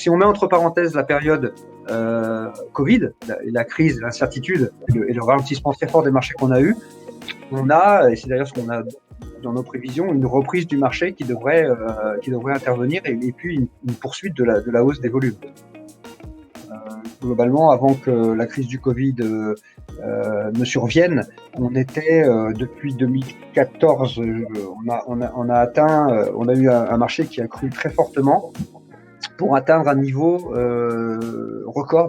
si on met entre parenthèses la période Covid, la crise, l'incertitude et le ralentissement très fort des marchés qu'on a eu, on a, et c'est d'ailleurs ce qu'on a dans nos prévisions, une reprise du marché qui devrait intervenir et puis une poursuite de la hausse des volumes. Globalement, avant que la crise du Covid ne survienne, on était depuis 2014, on a eu un marché qui a cru très fortement pour atteindre un niveau record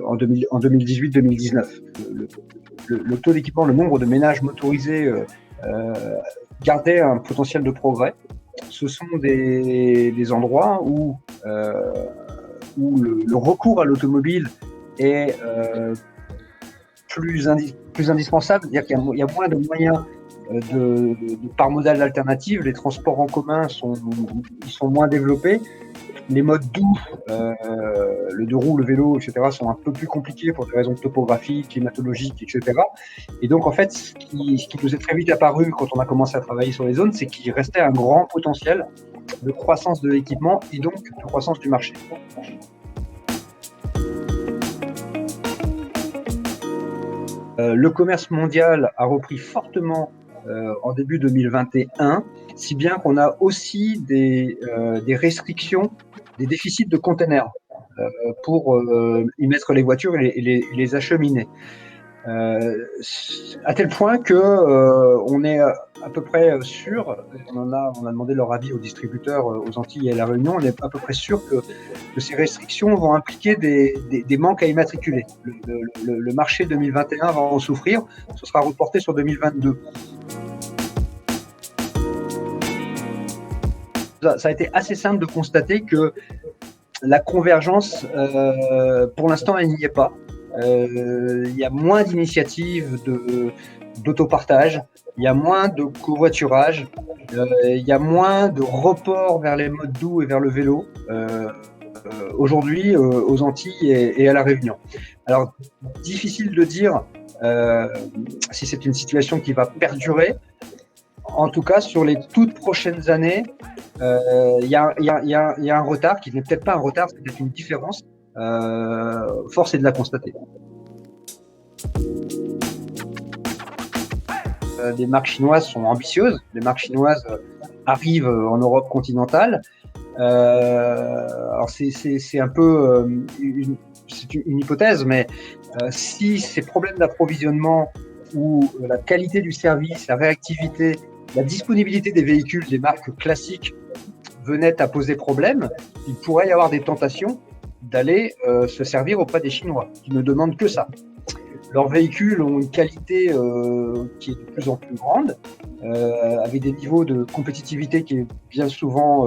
en 2018-2019. Le taux d'équipement, le nombre de ménages motorisés gardait un potentiel de progrès. Ce sont des endroits où le recours à l'automobile est plus indispensable, c'est-à-dire qu'il y a moins de moyens de par modal alternative, les transports en commun sont moins développés, les modes doux, le deux roues, le vélo, etc., sont un peu plus compliqués pour des raisons de topographie, climatologiques, etc. Et donc, en fait, ce qui nous est très vite apparu quand on a commencé à travailler sur les zones, c'est qu'il restait un grand potentiel de croissance de l'équipement et donc de croissance du marché. Le commerce mondial a repris fortement en début 2021, si bien qu'on a aussi des restrictions, des déficits de containers pour y mettre les voitures et les acheminer. À tel point que on est à peu près sûr, on a demandé leur avis aux distributeurs aux Antilles et à La Réunion, on est à peu près sûr que ces restrictions vont impliquer des manques à immatriculer. Le marché 2021 va en souffrir, ce sera reporté sur 2022. Ça a été assez simple de constater que la convergence, pour l'instant, elle n'y est pas. Il y a moins d'initiatives d'autopartage, il y a moins de covoiturage, il y a moins de report vers les modes doux et vers le vélo aujourd'hui aux Antilles et à La Réunion. Alors, difficile de dire si c'est une situation qui va perdurer. En tout cas, sur les toutes prochaines années, il y a un retard qui n'est peut-être pas un retard, c'est peut-être une différence. Force est de la constater. Les marques chinoises sont ambitieuses. Les marques chinoises arrivent en Europe continentale. Alors c'est un peu une hypothèse, mais si ces problèmes d'approvisionnement ou la qualité du service, la réactivité, la disponibilité des véhicules des marques classiques venaient à poser problème, il pourrait y avoir des tentations d'aller se servir auprès des Chinois, qui ne demandent que ça. Leurs véhicules ont une qualité qui est de plus en plus grande, avec des niveaux de compétitivité qui est bien souvent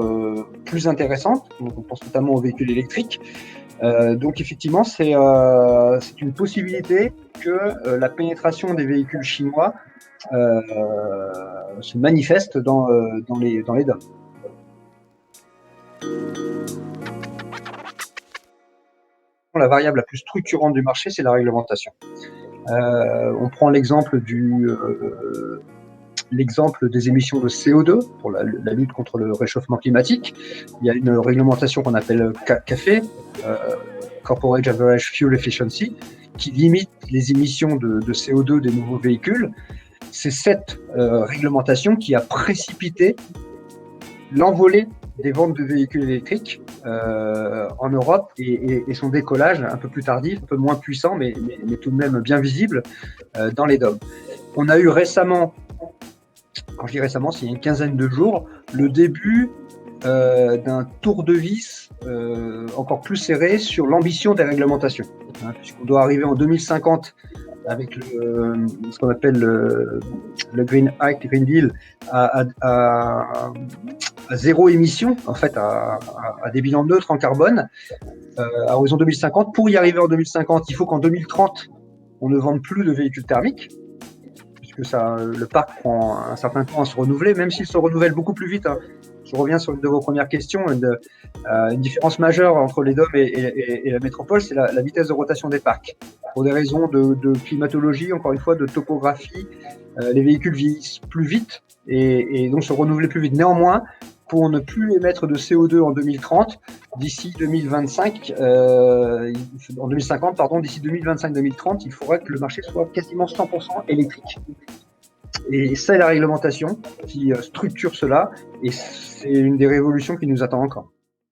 plus intéressante. On pense notamment aux véhicules électriques. Donc effectivement, c'est une possibilité que la pénétration des véhicules chinois se manifeste dans les DOM. La variable la plus structurante du marché, c'est la réglementation. On prend l'exemple des émissions de CO2 pour la lutte contre le réchauffement climatique. Il y a une réglementation qu'on appelle CAFE, Corporate Average Fuel Efficiency, qui limite les émissions de CO2 des nouveaux véhicules. C'est cette réglementation qui a précipité l'envolée des ventes de véhicules électriques en Europe et son décollage un peu plus tardif, un peu moins puissant, mais tout de même bien visible dans les DOM. On a eu récemment, quand je dis récemment, c'est il y a une quinzaine de jours, le début d'un tour de vis encore plus serré sur l'ambition des réglementations, puisqu'on doit arriver en 2050 avec ce qu'on appelle le Green Act, Green Deal, à zéro émission, en fait, à des bilans neutres en carbone, à horizon 2050. Pour y arriver en 2050, il faut qu'en 2030, on ne vende plus de véhicules thermiques, puisque le parc prend un certain temps à se renouveler, même s'il se renouvelle beaucoup plus vite. Je reviens sur une de vos premières questions. Une différence majeure entre les DOM et la métropole, c'est la vitesse de rotation des parcs. Pour des raisons de climatologie, encore une fois, de topographie, les véhicules vieillissent plus vite et donc se renouveler plus vite. Néanmoins, pour ne plus émettre de CO2 en 2030, d'ici 2025, en 2050, pardon, d'ici 2025-2030, il faudrait que le marché soit quasiment 100% électrique. Et c'est la réglementation qui structure cela, et c'est une des révolutions qui nous attend encore.